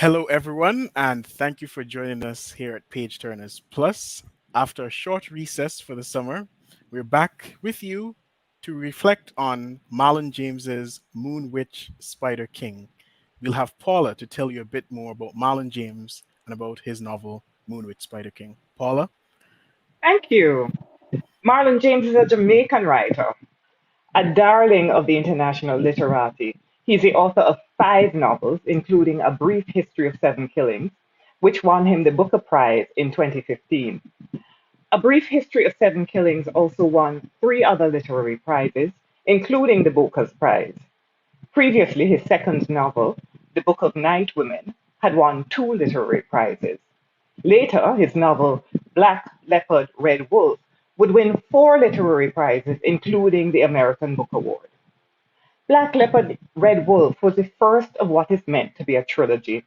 Hello, everyone, and thank you for joining us here at Page Turners Plus. After a short recess for the summer, we're back with you to reflect on Marlon James's Moon Witch Spider King. We'll have Paula to tell you a bit more about Marlon James and about his novel Moon Witch Spider King. Paula? Thank you. Marlon James is a Jamaican writer, a darling of the international literati. He's the author of five novels, including A Brief History of Seven Killings, which won him the Booker Prize in 2015. A Brief History of Seven Killings also won three other literary prizes, including the Booker's Prize. Previously, his second novel, The Book of Night Women, had won two literary prizes. Later, his novel Black Leopard, Red Wolf would win four literary prizes, including the American Book Award. Black Leopard, Red Wolf was the first of what is meant to be a trilogy.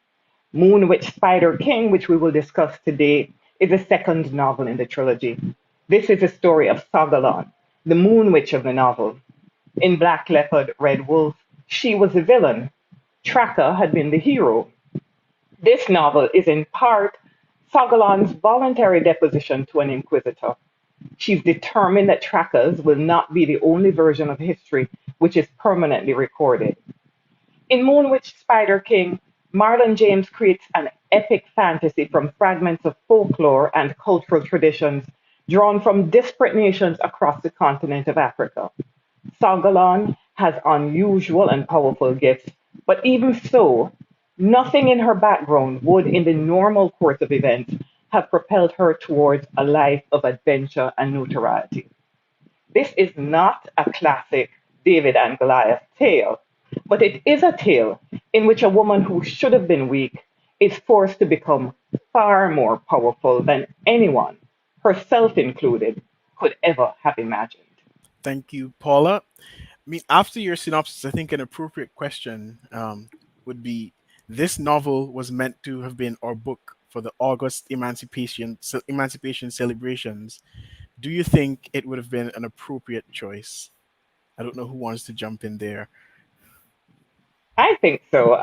Moon Witch Spider King, which we will discuss today, is the second novel in the trilogy. This is the story of Sagalon, the Moon Witch of the novel. In Black Leopard, Red Wolf, she was the villain. Tracker had been the hero. This novel is in part Sagalon's voluntary deposition to an inquisitor. She's determined that trackers will not be the only version of history which is permanently recorded. In Moonwitch Spider King, Marlon James creates an epic fantasy from fragments of folklore and cultural traditions drawn from disparate nations across the continent of Africa. Sagalon has unusual and powerful gifts, but even so, nothing in her background would, in the normal course of events, have propelled her towards a life of adventure and notoriety. This is not a classic David and Goliath tale, but it is a tale in which a woman who should have been weak is forced to become far more powerful than anyone, herself included, could ever have imagined. Thank you, Paula. After your synopsis, I think an appropriate question would be: this novel was meant to have been our book for the August emancipation celebrations. Do you think it would have been an appropriate choice? I don't know who wants to jump in there. I think so.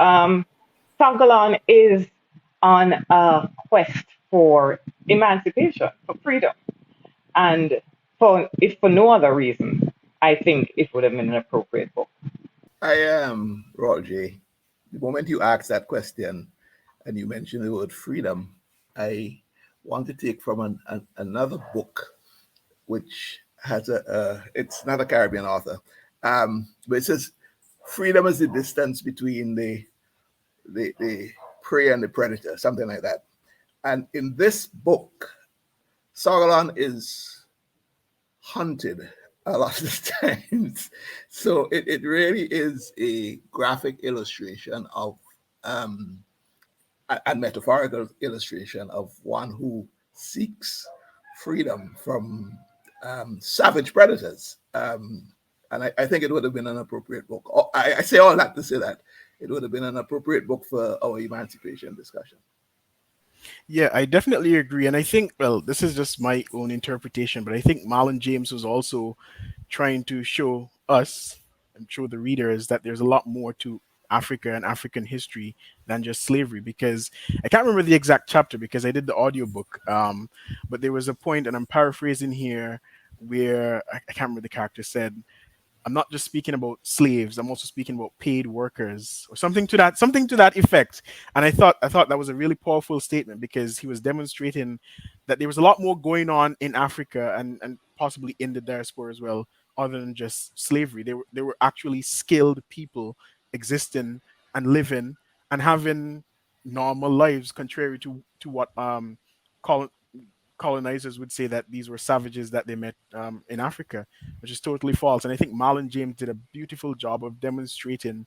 Sagalon is on a quest for emancipation, for freedom. And if for no other reason, I think it would have been an appropriate book. I am Roger. The moment you asked that question and you mentioned the word freedom, I want to take from another book which has it's not a Caribbean author, but it says freedom is the distance between the prey and the predator, something like that. And in this book, Sauron is hunted a lot of times. So it really is a graphic illustration of and metaphorical illustration of one who seeks freedom from savage predators. And I think it would have been an appropriate book. I say all that to say that it would have been an appropriate book for our emancipation discussion. Yeah, I definitely agree. And I think, well, this is just my own interpretation, but I think Marlon James was also trying to show us and show the readers that there's a lot more to Africa and African history than just slavery. Because I can't remember the exact chapter because I did the audiobook. But there was a point, and I'm paraphrasing here, where I can't remember the character said, I'm not just speaking about slaves. I'm also speaking about paid workers or something to that effect. And I thought that was a really powerful statement because he was demonstrating that there was a lot more going on in Africa and possibly in the diaspora as well, other than just slavery. There were actually skilled people existing and living and having normal lives, contrary to what col- colonizers would say that these were savages that they met in Africa, which is totally false. And I think Marlon James did a beautiful job of demonstrating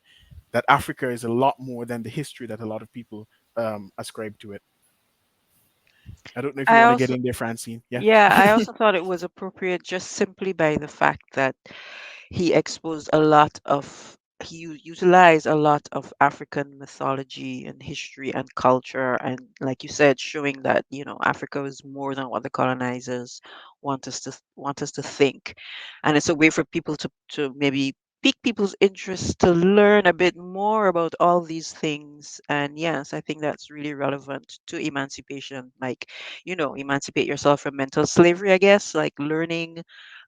that Africa is a lot more than the history that a lot of people ascribe to it. I don't know if you I want to get also, in there, Francine. Yeah. yeah, I also thought it was appropriate just simply by the fact that he exposed a lot of, utilized a lot of African mythology and history and culture, and like you said, showing that Africa is more than what the colonizers want us to think, and it's a way for people to maybe pique people's interest to learn a bit more about all these things. And yes, I think that's really relevant to emancipation. Like, emancipate yourself from mental slavery, I guess, like learning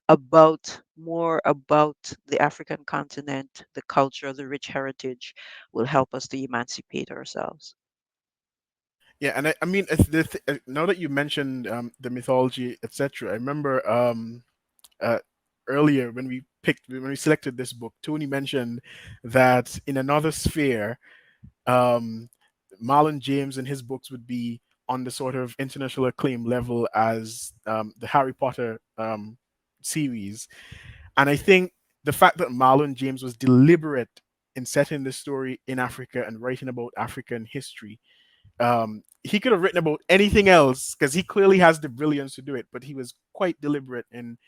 about more about the African continent, the culture, the rich heritage will help us to emancipate ourselves. Yeah, and I mean, now that you mentioned the mythology, etc., I remember uh, earlier when we selected this book, Tony mentioned that in another sphere, um, Marlon James and his books would be on the sort of international acclaim level as the Harry Potter series. And I think the fact that Marlon James was deliberate in setting the story in Africa and writing about African history, he could have written about anything else because he clearly has the brilliance to do it, but he was quite deliberate in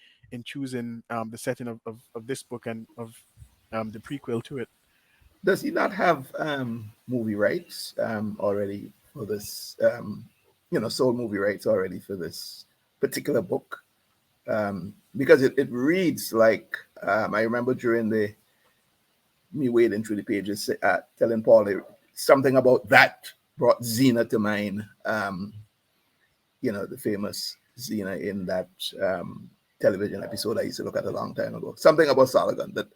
choosing the setting of this book and of the prequel to it. Does he not have movie rights already for this? Sold movie rights already for this particular book? Because it reads like I remember during the me wading through the pages, telling Paul something about that brought Xena to mind. The famous Xena in that television episode I used to look at a long time ago. Something about Salagon that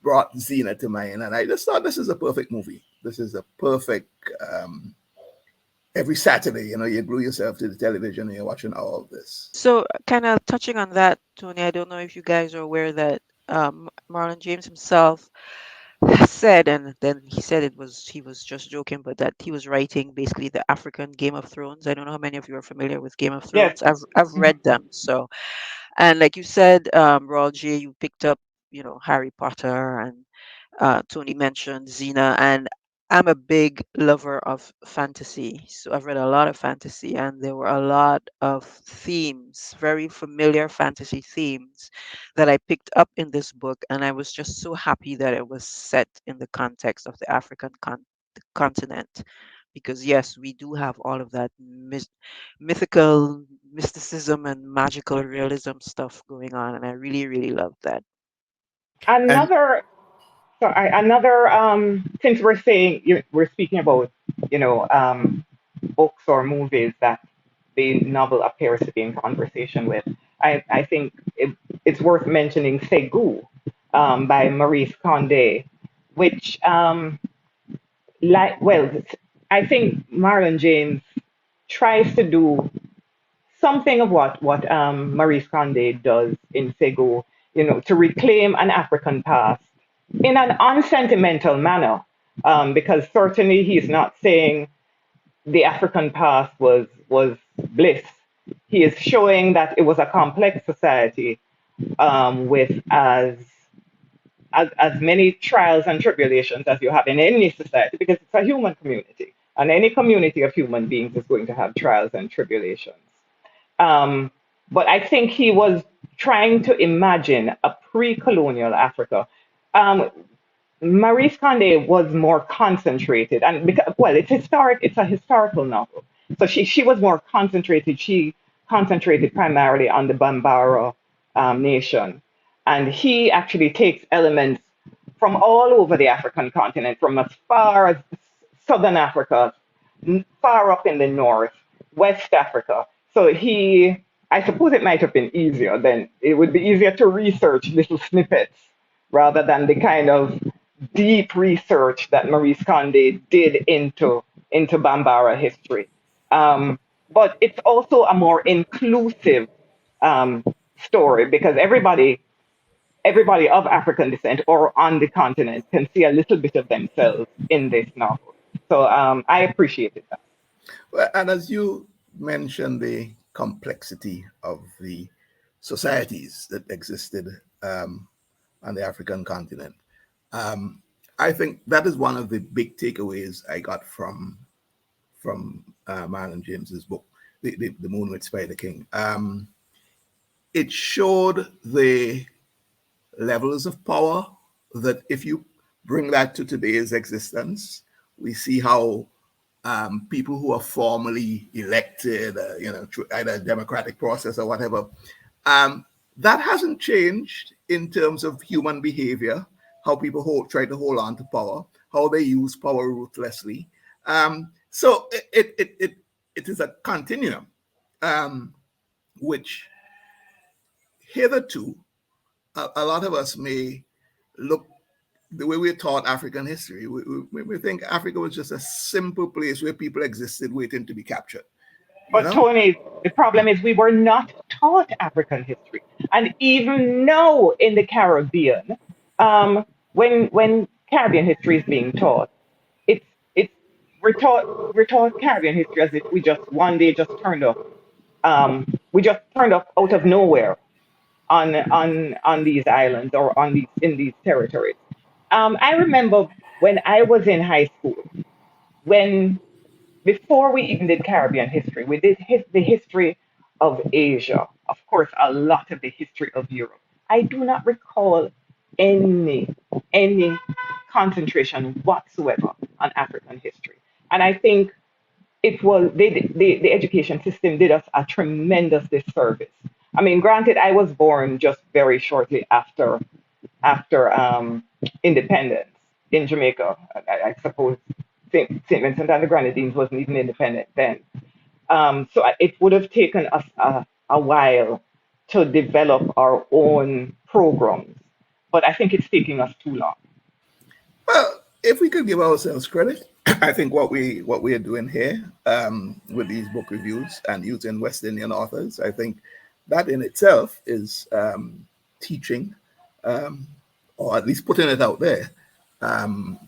brought Xena to mind, and I just thought this is a perfect movie. This is a perfect. Every Saturday, you glue yourself to the television and you're watching all of this. So, kind of touching on that, Tony, I don't know if you guys are aware that Marlon James himself said, and then he said he was just joking, but that he was writing basically the African Game of Thrones. I don't know how many of you are familiar with Game of Yes. Thrones. I've read them, so. And like you said, Raul J, you picked up, Harry Potter, and Tony mentioned Xena, and I'm a big lover of fantasy. So I've read a lot of fantasy, and there were a lot of themes, very familiar fantasy themes that I picked up in this book. And I was just so happy that it was set in the context of the African continent. Because yes, we do have all of that mythical mysticism and magical realism stuff going on, and I really, really love that. And Another, another, since we're speaking about, you know, books or movies that the novel appears to be in conversation with, I think it's worth mentioning Segu by Maurice Condé, which, well, I think Marlon James tries to do something of what Maurice Condé does in Segu, to reclaim an African past in an unsentimental manner, because certainly he's not saying the African past was bliss. He is showing that it was a complex society with as many trials and tribulations as you have in any society, because it's a human community, and any community of human beings is going to have trials and tribulations. Um, but I think he was trying to imagine a pre-colonial Africa. Um, Maurice Condé was more concentrated, and because, well, it's historic. It's a historical novel, so she was more concentrated. She concentrated primarily on the Bambara nation, and he actually takes elements from all over the African continent, from as far as southern Africa, far up in the north, West Africa. So I suppose it might have been easier then. It would be easier to research little snippets rather than the kind of deep research that Maurice Condé did into Bambara history. Um, but it's also a more inclusive um, story because everybody of African descent or on the continent can see a little bit of themselves in this novel. So I appreciated that. Well, and as you mentioned, the complexity of the societies that existed on the African continent, um, I think that is one of the big takeaways I got from Marlon James's book, the Moon with Spider King. It showed the levels of power that if you bring that to today's existence, we see how people who are formally elected, through either a democratic process or whatever, um, that hasn't changed in terms of human behavior. how people try to hold on to power, how they use power ruthlessly. So it is a continuum, um, which hitherto a lot of us may look the way we're taught African history. We think Africa was just a simple place where people existed waiting to be captured. You But know, Tony, the problem is we were not taught African history, and even now in the Caribbean, when Caribbean history is being taught, it's we're taught Caribbean history as if we just one day just turned up, we just turned up out of nowhere on these islands or on these in these territories. I remember when I was in high school, when before we even did Caribbean history, we did the history of Asia. Of course, a lot of the history of Europe. I do not recall any any concentration whatsoever on African history, and I think it was the education system did us a tremendous disservice. I mean, granted, I was born just very shortly after independence in Jamaica. I suppose St. Vincent and the Grenadines wasn't even independent then. It would have taken us a while to develop our own programs, but I think it's taking us too long. well, if we could give ourselves credit, I think what we are doing here with these book reviews and using West Indian authors, I think that in itself is teaching, um, or at least putting it out there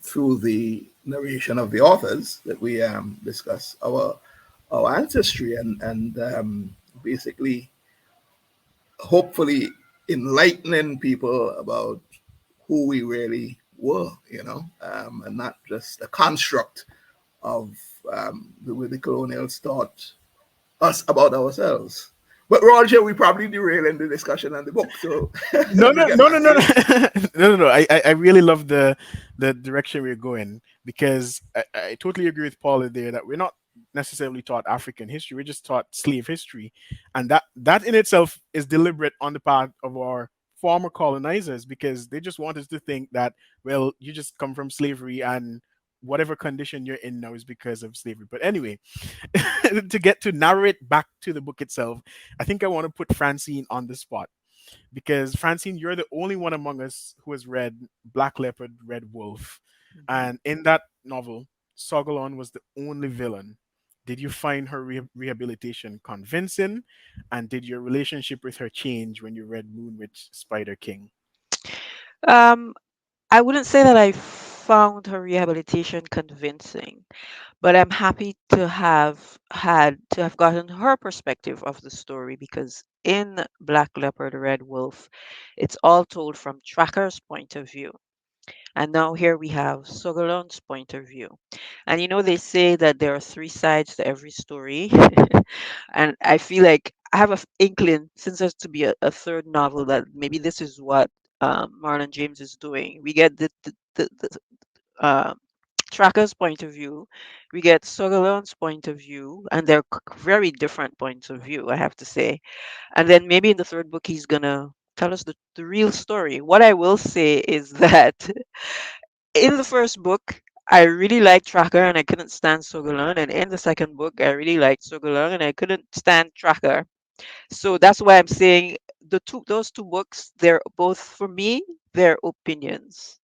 through the narration of the authors that we discuss our ancestry and basically hopefully enlightening people about who we really were, and not just a construct of the way the colonials taught us about ourselves. But Roger, we probably derailing the discussion and the book, so No, let me no, get no, no, back to no, you. no, no, no. I really love the direction we're going because I totally agree with Paula there that we're not necessarily taught African history. We're just taught slave history, and that in itself is deliberate on the part of our former colonizers because they just want us to think that well, you just come from slavery and whatever condition you're in now is because of slavery. But anyway, to get to narrate back to the book itself, I think I want to put Francine on the spot because Francine, you're the only one among us who has read Black Leopard, Red Wolf, Mhm. and in that novel, Sogolon was the only villain. Did you find her rehabilitation convincing, and did your relationship with her change when you read Moonwitch Spider King? Um, I wouldn't say that I found her rehabilitation convincing, but I'm happy to have gotten her perspective of the story because in Black Leopard, Red Wolf, it's all told from Tracker's point of view. And now here we have Sogolon's point of view. And they say that there are three sides to every story. And I feel like I have an inkling, since there's to be a third novel, that maybe this is what Marlon James is doing. We get the Tracker's point of view, we get Sogolon's point of view, and they're very different points of view, I have to say. And then maybe in the third book, he's gonna tell us the real story. What I will say is that in the first book, I really liked Tracker and I couldn't stand Sogolon. And in the second book, I really liked Sogolon and I couldn't stand Tracker. So that's why I'm saying those two books, they're both for me, they're opinions.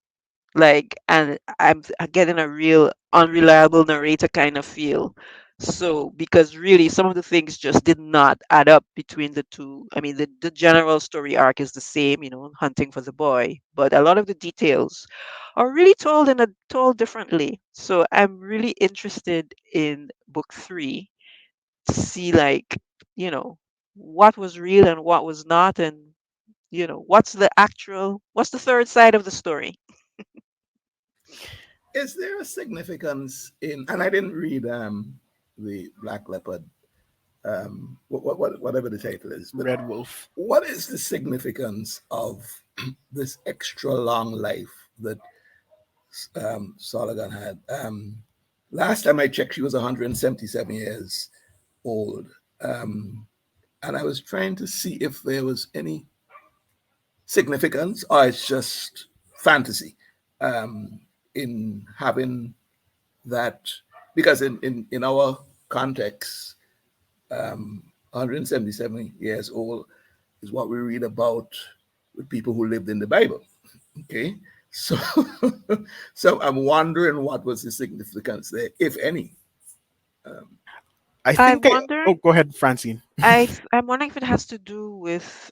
Like, and I'm getting a real unreliable narrator kind of feel. So, because really, some of the things just did not add up between the two. I mean, the general story arc is the same, hunting for the boy, but a lot of the details are really told differently. So, I'm really interested in book three to see, like, you know, what was real and what was not, and what's the third side of the story. Is there a significance in? And I didn't read the Black Leopard, whatever the title is, but Red Wolf. what is the significance of this extra long life that Soligan had? Last time I checked, she was 177 years old. And I was trying to see if there was any significance or it's just fantasy. in having that, because in our context, 177 years old is what we read about with people who lived in the Bible. Okay, so so I'm wondering what was the significance there, if any. I I'm think I. Oh, wondering. go ahead, Francine. I'm wondering if it has to do with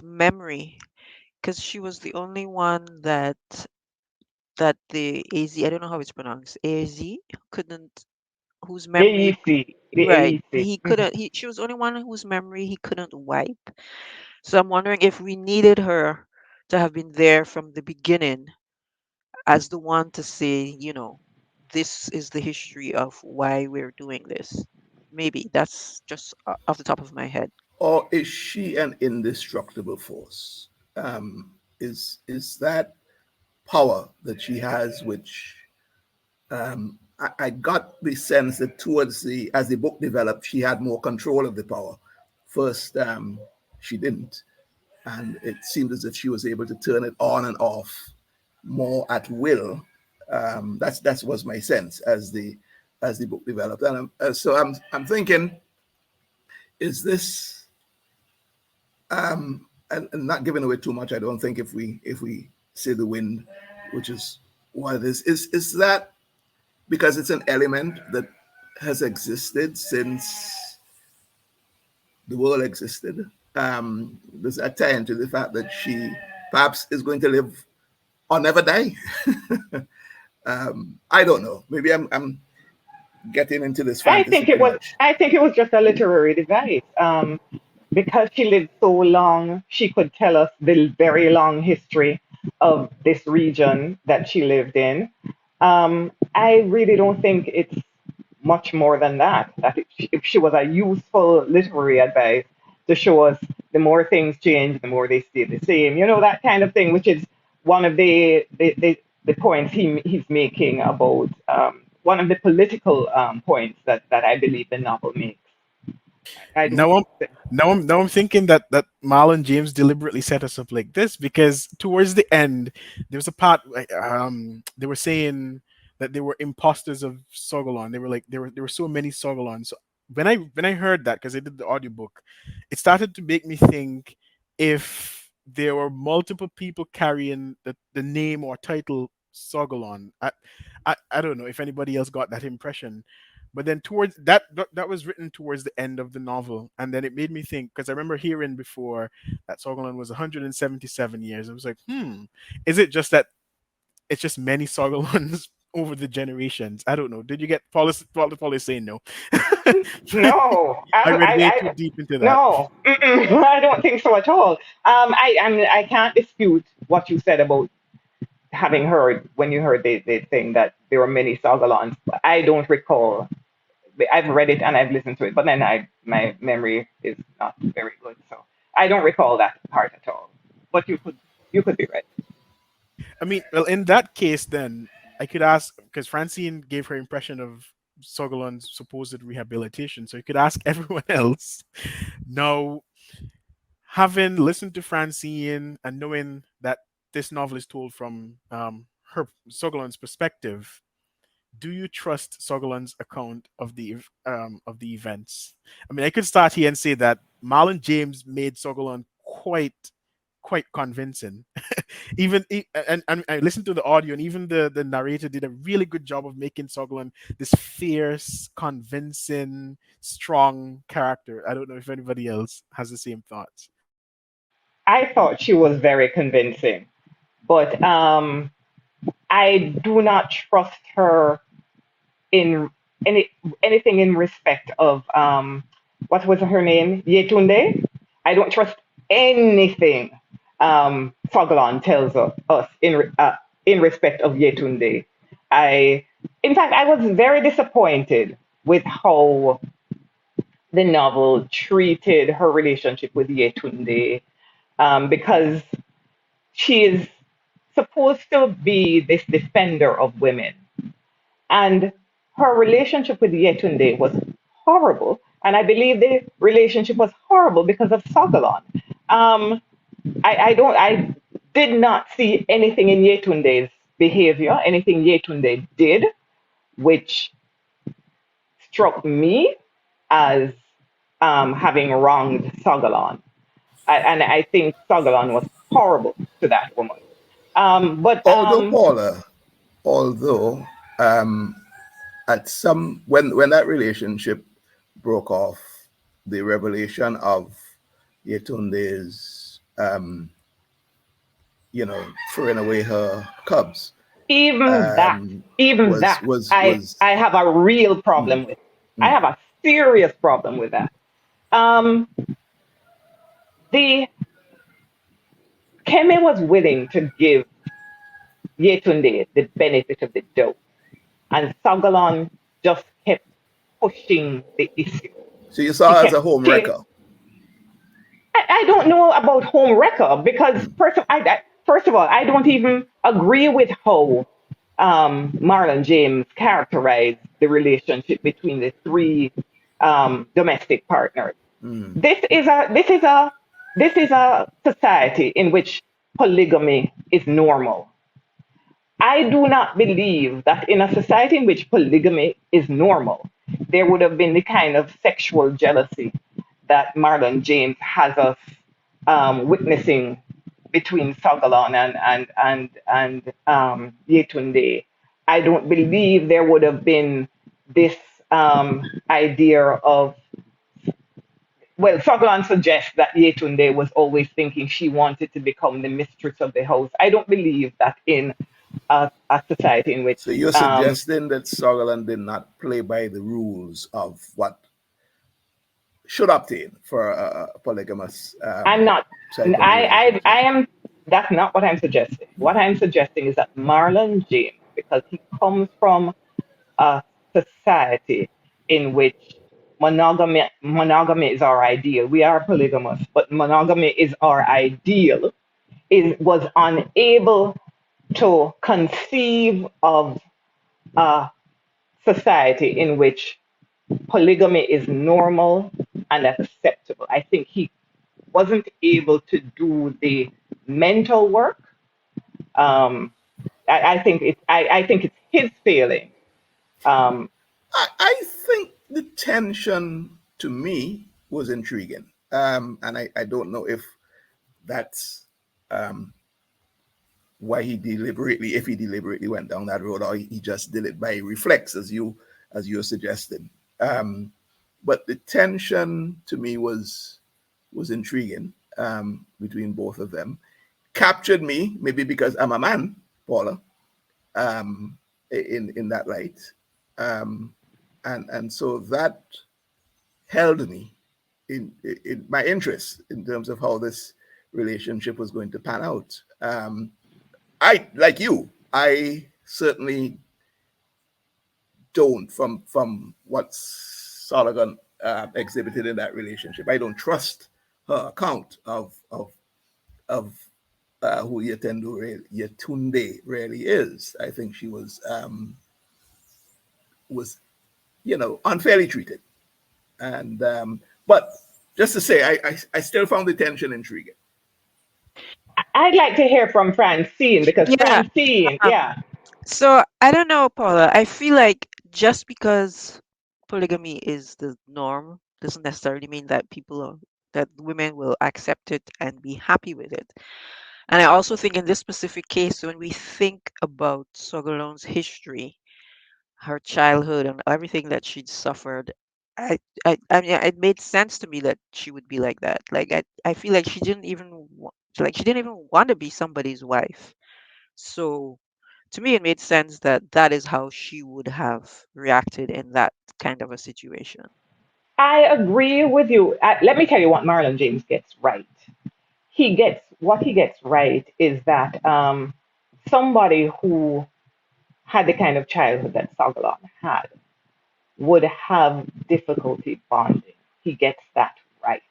memory, because she was the only one that the AZ, I don't know how it's pronounced, AZ, couldn't, whose memory, AEC, the right, AEC. he couldn't, she was the only one whose memory he couldn't wipe. So I'm wondering if we needed her to have been there from the beginning as the one to say, this is the history of why we're doing this. Maybe that's just off the top of my head. Or is she an indestructible force? Is that power that she has, which I got the sense that towards the as the book developed, she had more control of the power. First, she didn't, and it seemed as if she was able to turn it on and off more at will. That was my sense as the book developed, and so I'm thinking, is this and not giving away too much? I don't think if we say the wind, which is what it is that because it's an element that has existed since the world existed. Does that tie into the fact that she perhaps is going to live or never die? I don't know. Maybe I'm getting into this fantasy too much. I think it was just a literary device. Because she lived so long, she could tell us the very long history of this region that she lived in. I really don't think it's much more than that. That if she was a useful literary advice to show us the more things change, the more they stay the same. You know, that kind of thing, which is one of the points he's making about one of the political points that I believe the novel makes. I don't Now I'm think that. now I'm thinking that Marlon James deliberately set us up like this because towards the end there was a part like, they were saying that they were imposters of Sogolon. They were like there were so many Sogolons. So when I heard that because I did the audiobook, it started to make me think if there were multiple people carrying the name or title Sogolon. I don't know if anybody else got that impression, but then towards that was written towards the end of the novel, and then it made me think because I remember hearing before that Sogolon was 177 years. I was like, is it just that it's just many Sogolons over the generations? I don't know. Did you get Paul is saying no? No, I read way too I deep into that. no, I don't think so at all. I can't dispute what you said about having heard when you heard the thing that there were many Sagalons. I don't recall. I've read it and I've listened to it, but then my memory is not very good, so I don't recall that part at all. But you could be right. I mean, well, in that case, then I could ask because Francine gave her impression of Sogolon's supposed rehabilitation, so you could ask everyone else. Now, having listened to Francine and knowing that this novel is told from her Sogolon's perspective, do you trust Sogolon's account of the events? I mean, I could start here and say that Marlon James made Sogolon quite convincing. And I listened to the audio, and even the narrator did a really good job of making Sogolon this fierce, convincing, strong character. I don't know if anybody else has the same thoughts. I thought she was very convincing, but I do not trust her in anything in respect of what was her name, Yetunde. I don't trust anything Sogolon tells us in respect of Yetunde. I, in fact, I was very disappointed with how the novel treated her relationship with Yetunde because she is supposed to be this defender of women. And her relationship with Yetunde was horrible. And I believe the relationship was horrible because of Sogolon. Um, I did not see anything in Yetunde's behavior, anything Yetunde did, which struck me as having wronged Sogolon. And I think Sogolon was horrible to that woman. But Although Paula, although at some when that relationship broke off, the revelation of Yetunde's throwing away her cubs even that, um, even was that, was I was I have a real mm, problem with. I mm. have a serious problem with that. Um, the Kemi was willing to give Yetunde the benefit of the doubt, and Sogolon just kept pushing the issue. So you He saw her as kept a home saying, wrecker. I don't know about home wrecker because Mm, first of all, I don't even agree with how Marlon James characterized the relationship between the three domestic partners. mm. This is a society in which polygamy is normal. I do not believe that in a society in which polygamy is normal, there would have been the kind of sexual jealousy that Marlon James has us witnessing between Sogolon and Yetunde. I don't believe there would have been this idea of, well, Sogolon suggests that Yetunde was always thinking she wanted to become the mistress of the house. I don't believe that in a society in which So you're suggesting that Sutherland did not play by the rules of what should obtain for a polygamous I'm not. cycling relationship. I am. That's not what I'm suggesting. What I'm suggesting is that Marlon James, because he comes from a society in which monogamy is our ideal. We are polygamous, but monogamy is our ideal. Is was unable to conceive of a society in which polygamy is normal and acceptable. I think he wasn't able to do the mental work. Um, I think it's his failing. Um, I think the tension to me was intriguing. And I don't know if that's um, why he deliberately, if he deliberately went down that road, or he just did it by reflex, as you're suggesting. Um, but the tension to me was intriguing between both of them. Captured me, maybe because I'm a man, Paula, in that light, um, and so that held me in my interest in terms of how this relationship was going to pan out. I like you. I certainly don't from what Soligan exhibited in that relationship. I don't trust her account of who Yetunde really is. I think she was unfairly treated, and but just to say, I still found the tension intriguing. I'd like to hear from Francine because Yeah. Francine, Um, yeah, so I don't know, Paula. I feel like just because polygamy is the norm doesn't necessarily mean that that women will accept it and be happy with it. And I also think in this specific case, when we think about Sogolon's history, her childhood and everything that she'd suffered, I mean, it made sense to me that she would be like that. Like I feel like she didn't even want to be somebody's wife. So to me, it made sense that that is how she would have reacted in that kind of a situation. I agree with you. Let me tell you what Marlon James gets right. He gets right is that somebody who had the kind of childhood that Sogolon had would have difficulty bonding. He gets that right.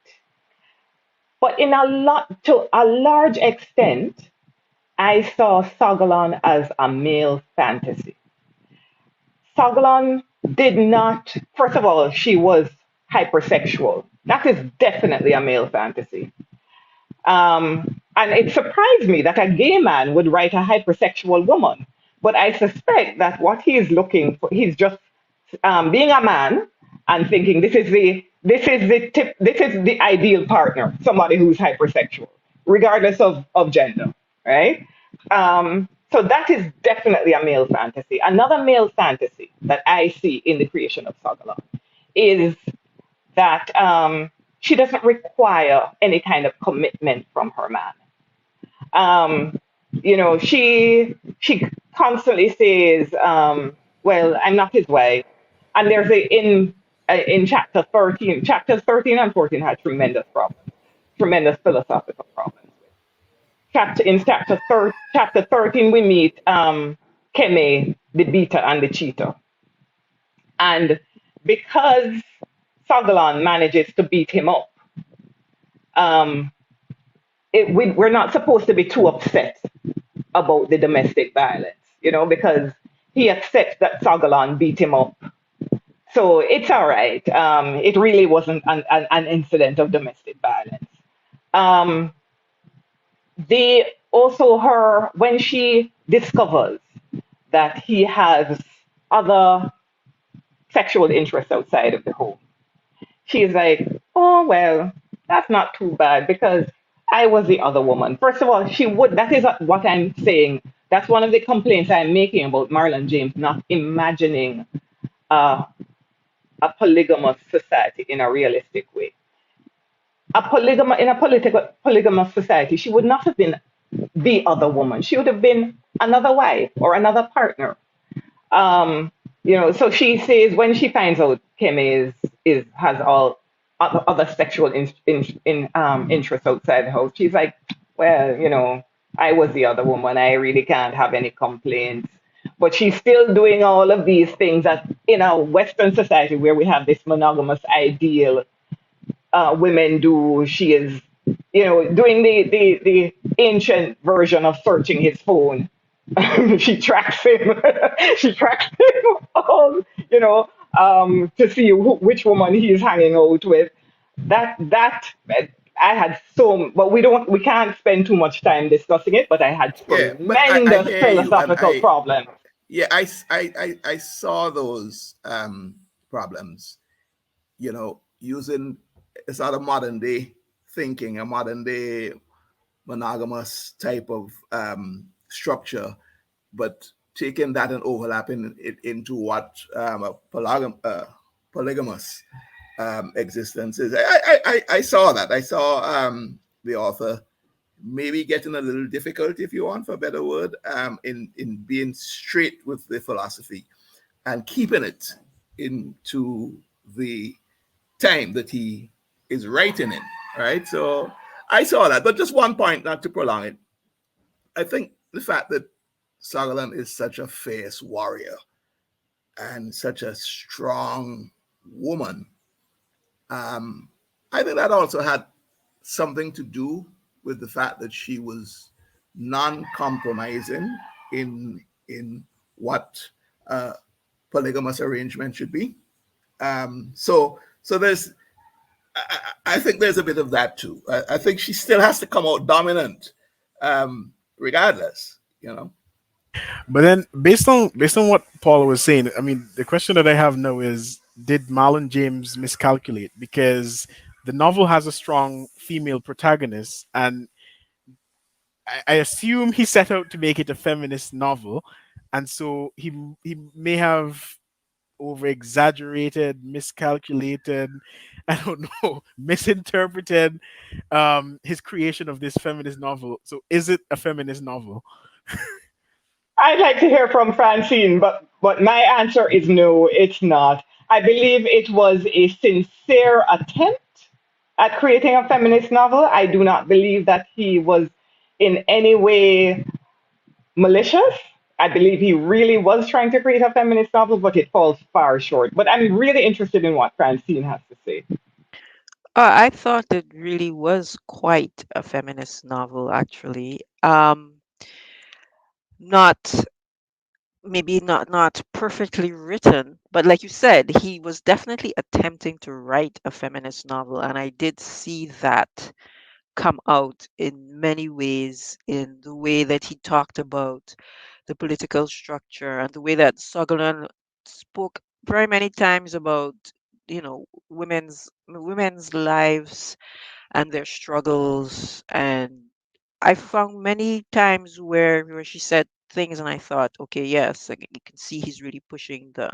But to a large extent, I saw Sogolon as a male fantasy. Sogolon did not, first of all, she was hypersexual. That is definitely a male fantasy. And it surprised me that a gay man would write a hypersexual woman. But I suspect that what he is looking for, he's just being a man and thinking this is the ideal partner, somebody who's hypersexual, regardless of gender, right? So that is definitely a male fantasy. Another male fantasy that I see in the creation of Sagalan is that she doesn't require any kind of commitment from her man. Um, she constantly says, "Well, I'm not his wife," and there's in chapters 13 and 14 had tremendous problems, tremendous philosophical problems. Chapter 13 we meet Keme, the beater and the cheater, and because Sagalan manages to beat him up, um, we're not supposed to be too upset about the domestic violence, because he accepts that Sagalan beat him up. So it's all right. It really wasn't an incident of domestic violence. Um, they also, her, when she discovers that he has other sexual interests outside of the home, she's like, oh, well, that's not too bad because I was the other woman. First of all, that is what I'm saying. That's one of the complaints I'm making about Marlon James not imagining uh, a polygamous society in a realistic way. In a political polygamous society, she would not have been the other woman. She would have been another wife or another partner. Um, so she says when she finds out Kim is has all other sexual interests outside the house, she's like, well, I was the other woman. I really can't have any complaints. But she's still doing all of these things that in a Western society where we have this monogamous ideal, women do. She is, doing the ancient version of searching his phone. She tracks him. She tracks him all, to see which woman he's hanging out with. That I had but we can't spend too much time discussing it. But I had Yeah, but I tremendous hear you, and philosophical problems. yeah, I saw those problems. Using it's not a modern day thinking, a modern day monogamous type of structure, but taking that and overlapping it into what a polygamous existence is. I saw that. I saw the author maybe getting a little difficult, if you want for a better word, in being straight with the philosophy and keeping it into the time that he is writing in. Right. So I saw that. But just one point, not to prolong it. I think the fact that Sutherland is such a fierce warrior and such a strong woman, um, I think that also had something to do with the fact that she was non-compromising in what uh, polygamous arrangement should be. So there's I think there's a bit of that too. I think she still has to come out dominant, regardless. But then, based on what Paul was saying, I mean, the question that I have now is: did Marlon James miscalculate? Because the novel has a strong female protagonist, and I assume he set out to make it a feminist novel, and so he may have over exaggerated, miscalculated, I don't know, misinterpreted his creation of this feminist novel. So is it a feminist novel? I'd like to hear from Francine, but my answer is no, it's not. I believe it was a sincere attempt at creating a feminist novel. I do not believe that he was in any way malicious. I believe he really was trying to create a feminist novel, but it falls far short. But I'm really interested in what Francine has to say. I thought it really was quite a feminist novel, actually. Not maybe not perfectly written, but like you said, he was definitely attempting to write a feminist novel, and I did see that come out in many ways in the way that he talked about the political structure, and the way that Sogolon spoke very many times about, women's lives and their struggles. And I found many times where she said things, and I thought, okay, yes, like, you can see he's really pushing the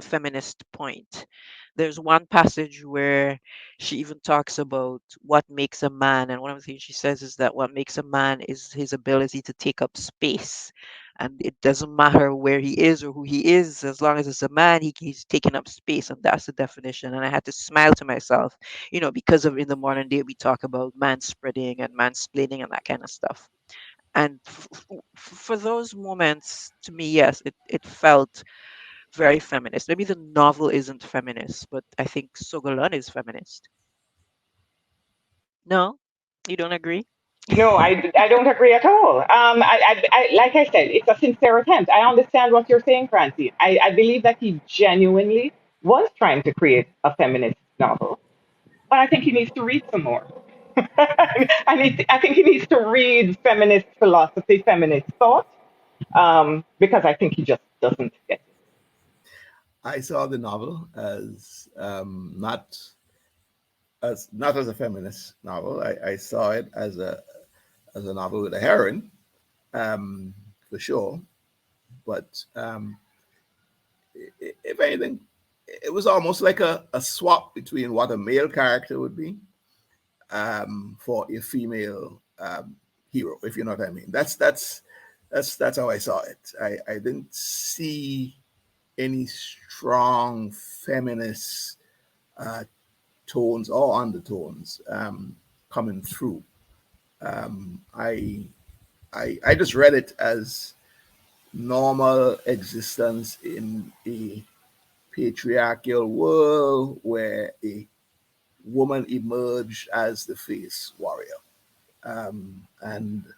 feminist point. There's one passage where she even talks about what makes a man, and one of the things she says is that what makes a man is his ability to take up space. And it doesn't matter where he is or who he is, as long as it's a man, he's taking up space, and that's the definition. And I had to smile to myself, because of in the modern day we talk about man spreading and mansplaining and that kind of stuff. And for those moments, to me, yes, it felt very feminist. Maybe the novel isn't feminist, but I think Sogolon is feminist. No, you don't agree? No, I don't agree at all. Like I said, it's a sincere attempt. I understand what you're saying, Francie. I believe that he genuinely was trying to create a feminist novel, but I think he needs to read some more. I think he needs to read feminist philosophy, feminist thought, because I think he just doesn't get it. I saw the novel as not as a feminist novel. I saw it as a novel with a heroine, for sure. But if anything, it was almost like a swap between what a male character would be, for a female, hero, if you know what I mean. That's how I saw it. I didn't see any strong feminist, uh, tones or undertones, coming through. I just read it as normal existence in a patriarchal world where a woman emerged as the face warrior, and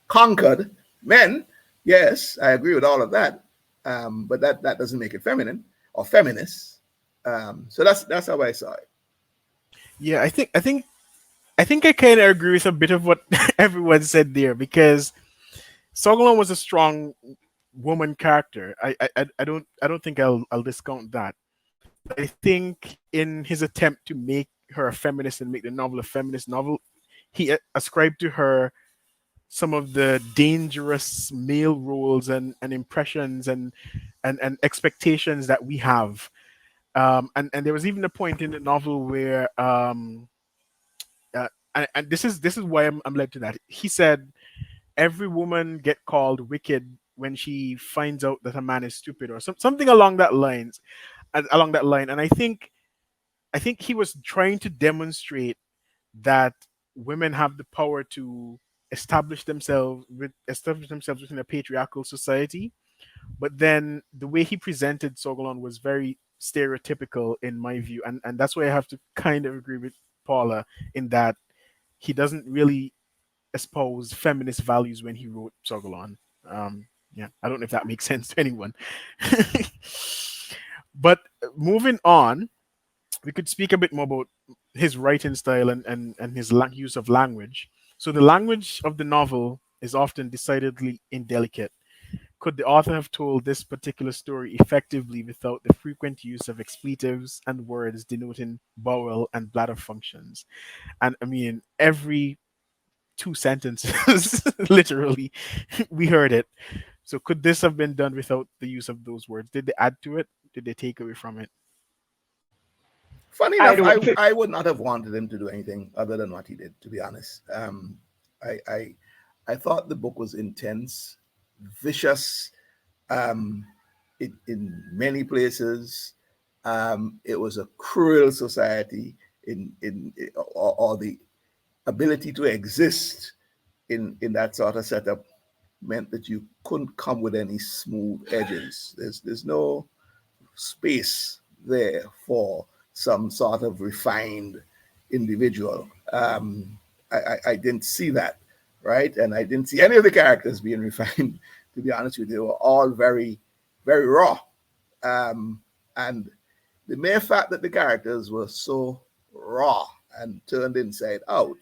conquered men. Yes, I agree with all of that, but that doesn't make it feminine or feminist. So that's how I saw it. Yeah, I think I kind of agree with a bit of what everyone said there because Sogolon was a strong woman character. I don't think I'll discount that. But I think in his attempt to make her a feminist and make the novel a feminist novel, he ascribed to her some of the dangerous male roles and impressions and expectations that we have. And there was even a point in the novel where and this is why I'm led to that. He said every woman get called wicked when she finds out that a man is stupid or something along that lines along that line. And I think he was trying to demonstrate that women have the power to establish themselves within a patriarchal society. But then the way he presented Sogolon was very stereotypical in my view, and that's why I have to kind of agree with Paula in that he doesn't really espouse feminist values when he wrote Sogolon. Yeah, I don't know if that makes sense to anyone. But moving on, we could speak a bit more about his writing style and his use of language. So the language of the novel is often decidedly indelicate. Could the author have told this particular story effectively without the frequent use of expletives and words denoting bowel and bladder functions? And I mean, every two sentences, literally, we heard it. So could this have been done without the use of those words? Did they add to it? Did they take away from it? Funny I enough, don't think. I would not have wanted him to do anything other than what he did, to be honest. I, I I thought the book was intense, vicious, um, in many places. It was a cruel society or the ability to exist in that sort of setup meant that you couldn't come with any smooth edges. There's no space there for some sort of refined individual. I didn't see that, right? And I didn't see any of the characters being refined, to be honest with you. They were all very, very raw. And the mere fact that the characters were so raw and turned inside out,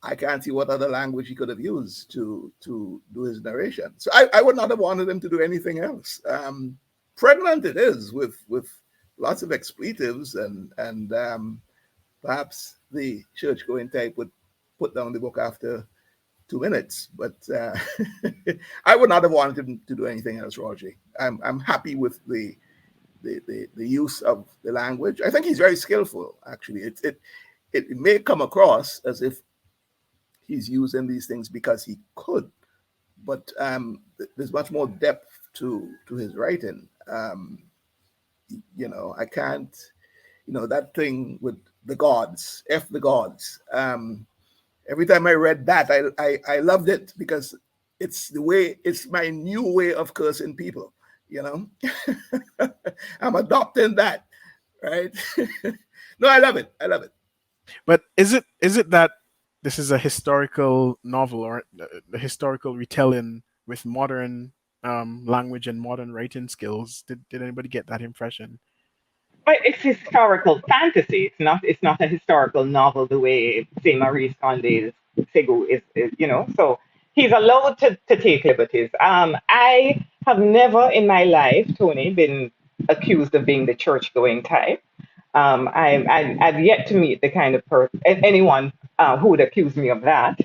I can't see what other language he could have used to do his narration. So I would not have wanted him to do anything else. Pregnant it is with lots of expletives and perhaps the church going type would put down the book after 2 minutes. But I would not have wanted him to do anything else, Roger. I'm happy with the use of the language. I think he's very skillful. Actually, it may come across as if he's using these things because he could, but there's much more depth to his writing. I can't, that thing with the gods, F the gods. Every time I read that, I loved it because it's my new way of cursing people. You know, I'm adopting that, right? No, I love it. I love it. But is it that this is a historical novel or a historical retelling with modern language and modern writing skills? Did anybody get that impression? But it's historical fantasy. It's not a historical novel the way say Maurice Conde's Segu is. So he's allowed to take liberties. I have never in my life, Tony, been accused of being the church going type. I've yet to meet the kind of person anyone who would accuse me of that.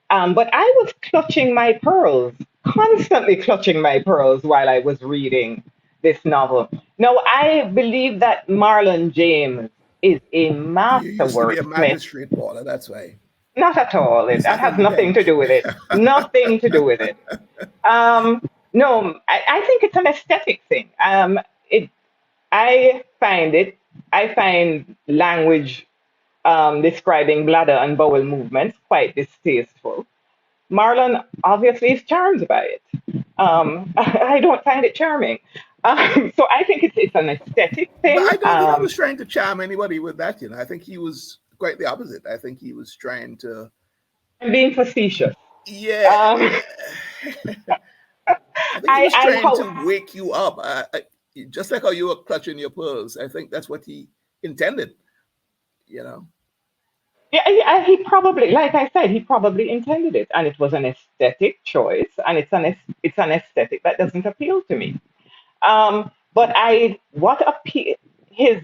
But I was clutching my pearls, constantly clutching my pearls while I was reading this novel. Now, I believe that Marlon James is a You master used to be a wordsmith. magistrate, Paula. That's why Not at all. you That sat has on the nothing to bench. do with it. Nothing to do with it. Um, no, I think it's an aesthetic thing. It, I find it. I find language describing bladder and bowel movements quite distasteful. Marlon obviously is charmed by it. I don't find it charming. So I think it's an aesthetic But thing. I don't think he was trying to charm anybody with that. I think he was quite the opposite. I think he was trying to, I'm being facetious. yeah. Um, I think he was I trying hope. to wake you up, just like how you were clutching your pearls. I think that's what he intended. You know. Yeah, he probably, like I said, he probably intended it, and it was an aesthetic choice, and it's an aesthetic that doesn't appeal to me. But his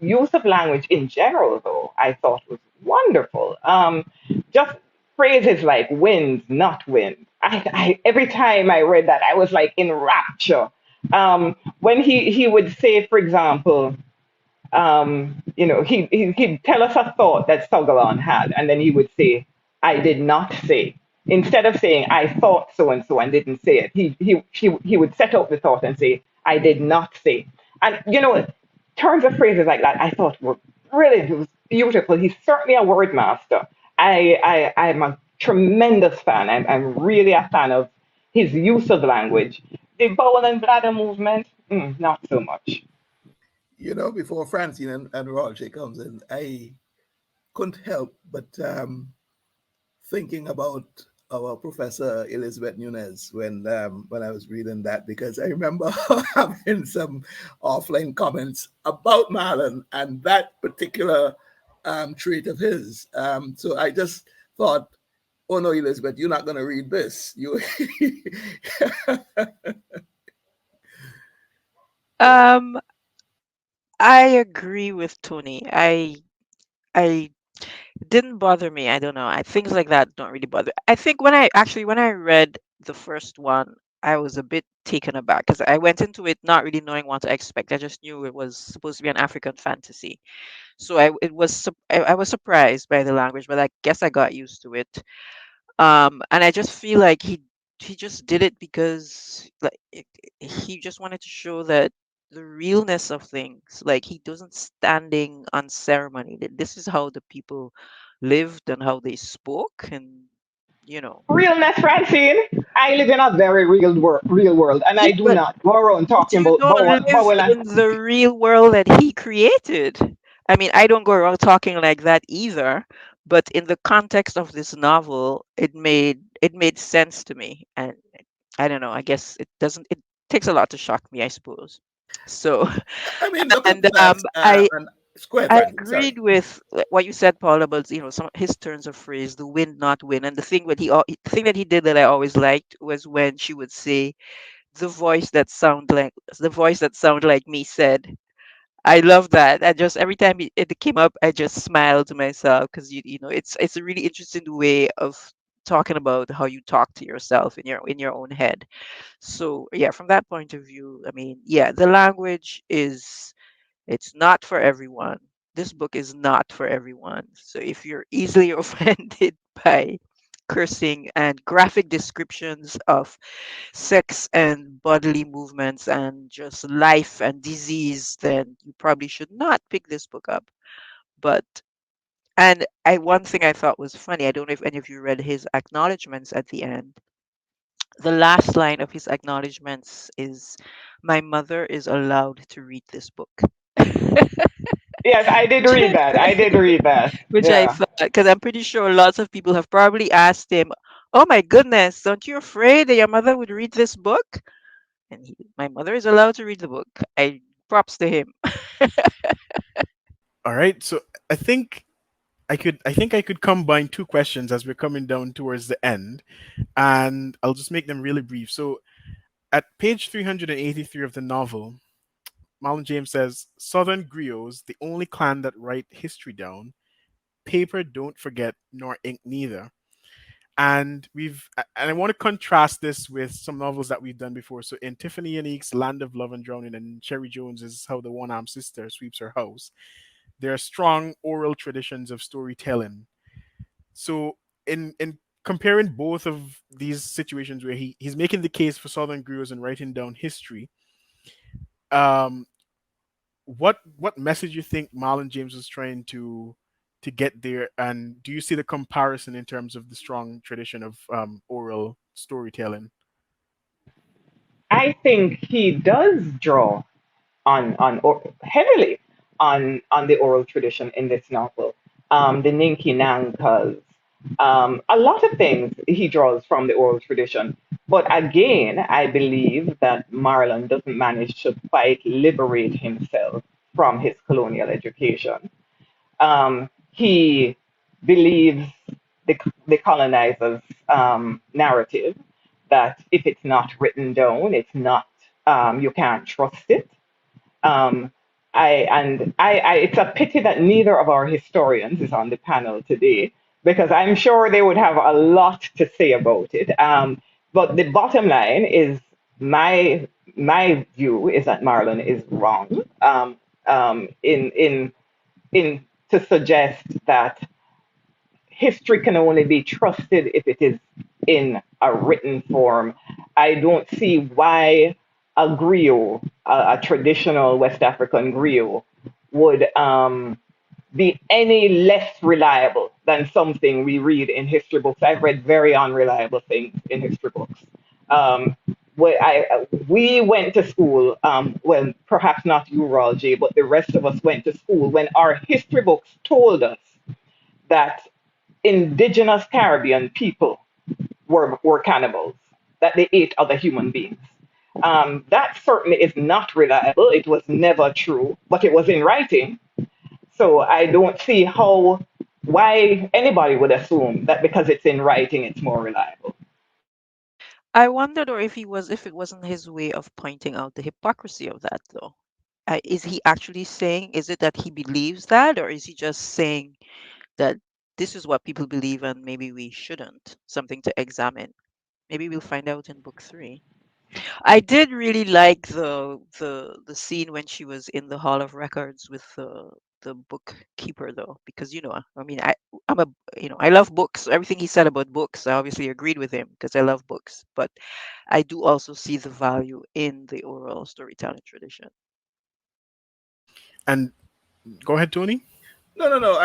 use of language in general, though, I thought was wonderful. Just phrases like "wind, not wind." Every time I read that, I was like in rapture. When he would say, for example, he'd tell us a thought that Sutherland had, and then he would say, "I did not say." Instead of saying, "I thought so and so and didn't say it," he would set out the thought and say, "I did not say." And, turns of phrases like that I thought were brilliant. It was beautiful. He's certainly a word master. I'm a tremendous fan. I'm really a fan of his use of language. The bowel and bladder movement, not so much. Before Francine and Roger comes in, I couldn't help but thinking about our professor Elizabeth Nunez when I was reading that, because I remember having some offline comments about Marlon and that particular trait of his. So I just thought, oh no, Elizabeth, you're not going to read this. You, Um, I agree with Tony. I didn't bother me. I don't know. Things like that don't really bother. I think when I read the first one, I was a bit taken aback because I went into it not really knowing what to expect. I just knew it was supposed to be an African fantasy. So I was surprised by the language, but I guess I got used to it. And I just feel like he just did it because he just wanted to show that the realness of things. Like he doesn't standing on ceremony. That this is how the people lived and how they spoke, and you know. Realness, Francine. I live in a very real world, and Yeah, I do not go around but talking you about don't live bowel and. in the real world that he created. I mean, I don't go around talking like that either, but in the context of this novel, it made sense to me. And I don't know, I guess it takes a lot to shock me, I suppose. So, I mean, look at and that. I And Square I triangle. Sorry. agreed with what you said, Paul, about some his turns of phrase, the win, not win, and the thing that he did that I always liked was when she would say, the voice that sound like me said. I love that. I just every time it came up, I just smiled to myself because it's a really interesting way of talking about how you talk to yourself in your own head. So yeah, from that point of view, I mean, yeah, the language is it's not for everyone. This book is not for everyone. So if you're easily offended by cursing and graphic descriptions of sex and bodily movements and just life and disease, then you probably should not pick this book up. But and I one thing I thought was funny, I don't know if any of you read his acknowledgments at the end. The last line of his acknowledgments is, "My mother is allowed to read this book." Yes, I did read that. I did read that. Which I Yeah. thought, because I'm pretty sure lots of people have probably asked him, "Oh my goodness, aren't you afraid that your mother would read this book?" And my mother is allowed to read the book. I props to him. All right. So I think I could combine two questions as we're coming down towards the end, and I'll just make them really brief. So at page 383 of the novel, Marlon James says, Southern griots, the only clan that write history down, paper don't forget, nor ink neither. And I want to contrast this with some novels that we've done before. So in Tiffany Unique's Land of Love and Drowning and Cherry Jones is How the One Armed Sister Sweeps Her House, there are strong oral traditions of storytelling. So in comparing both of these situations where he's making the case for Southern griots and writing down history, um, what message you think Marlon James was trying to get there, and do you see the comparison in terms of the strong tradition of oral storytelling? I think he does draw heavily on the oral tradition in this novel. The Ninki Nankas, a lot of things he draws from the oral tradition. But again, I believe that Marlon doesn't manage to quite liberate himself from his colonial education. He believes the colonizers' narrative that if it's not written down, it's not, you can't trust it. um, it's a pity that neither of our historians is on the panel today because I'm sure they would have a lot to say about it. But the bottom line is my my view is that Marlon is wrong in to suggest that history can only be trusted if it is in a written form. I don't see why a griot, a traditional West African griot, would be any less reliable than something we read in history books. I've read very unreliable things in history books. Um, we went to school, well, perhaps not you, Roger, but the rest of us went to school when our history books told us that indigenous Caribbean people were cannibals, that they ate other human beings. That certainly is not reliable. It was never true, but it was in writing. So I don't see why anybody would assume that because it's in writing, it's more reliable. I wondered, or if it wasn't his way of pointing out the hypocrisy of that, though. Is he actually saying? Is it that he believes that, or is he just saying that this is what people believe and maybe we shouldn't? Something to examine. Maybe we'll find out in book three. I did really like the scene when she was in the Hall of Records with the bookkeeper though, because I mean I'm a I love books. Everything he said about books, I obviously agreed with him because I love books. But I do also see the value in the oral storytelling tradition. And go ahead, Tony. No, no, no.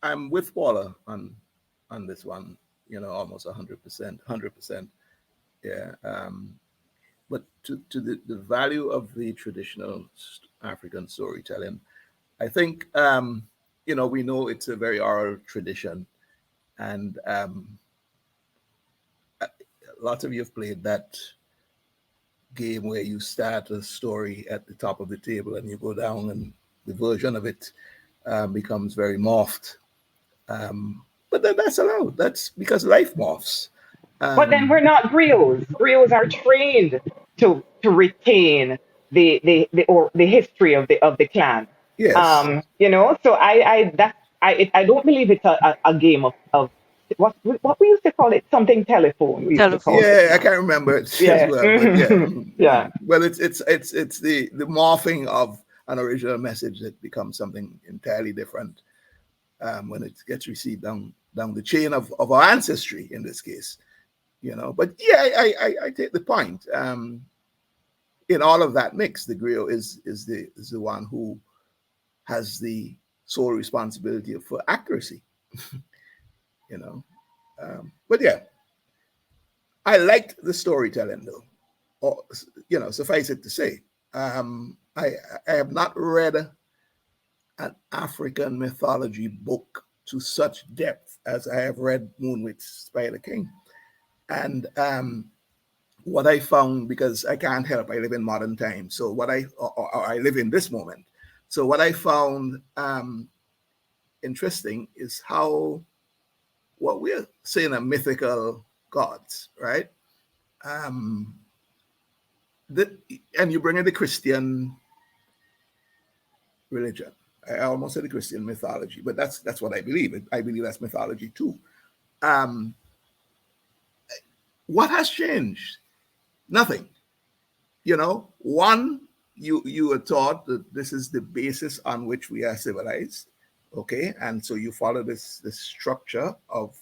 I'm with Paula on this one. Almost 100%, 100%. Yeah. But to the value of the traditional African storytelling, I think we know it's a very oral tradition, and lots of you have played that game where you start a story at the top of the table and you go down and the version of it becomes very morphed. But then that's allowed. That's because life morphs. But then we're Um, not griots. Griots are trained to retain the history of the clan. yes. So I don't believe it's a game of what we used to call it, something telephone we used to call Telephone, it. Yeah, I yeah. can't remember it as Yeah. well, but yeah. Yeah. Well, it's the morphing of an original message that becomes something entirely different when it gets received down the chain of our ancestry in this case. But yeah, I take the point. In all of that mix, the griot is the one who has the sole responsibility for accuracy. You know, but yeah, I liked the storytelling though. Or suffice it to say, I have not read an African mythology book to such depth as I have read Moonwitch Spider King. And what I found, because I can't help, I live in modern times. So or I live in this moment. So what I found interesting is how what we're saying are mythical gods, right? Um, the, and you bring in the Christian religion. I almost said the Christian mythology, but that's what I believe. I believe that's mythology too. Um, what has changed? Nothing. One, you were taught that this is the basis on which we are civilized, okay, and so you follow this structure of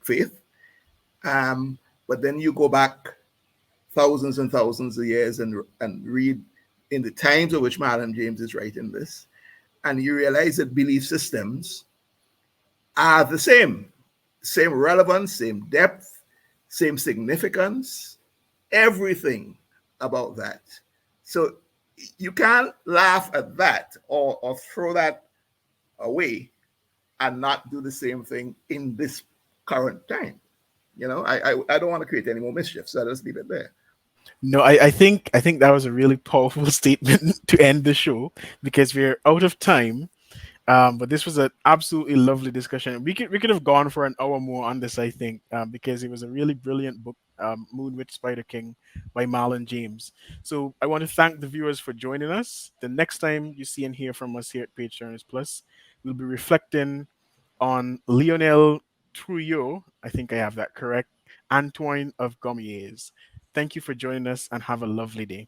faith. But then you go back thousands and thousands of years and read in the times of which Marlon James is writing this, and you realize that belief systems are the same relevance, same depth, same significance, everything about that. So you can't laugh at that or throw that away and not do the same thing in this current time. I don't want to create any more mischief, so I'll just leave it there. No, I think that was a really powerful statement to end the show because we're out of time. But this was an absolutely lovely discussion. We could have gone for an hour more on this, I think, because it was a really brilliant book, Moon with Spider King by Marlon James. So I want to thank the viewers for joining us. The next time you see and hear from us here at Page Turners Plus, we'll be reflecting on Lionel Trujillo. I think I have that correct. Antoine of Gomiers. Thank you for joining us and have a lovely day.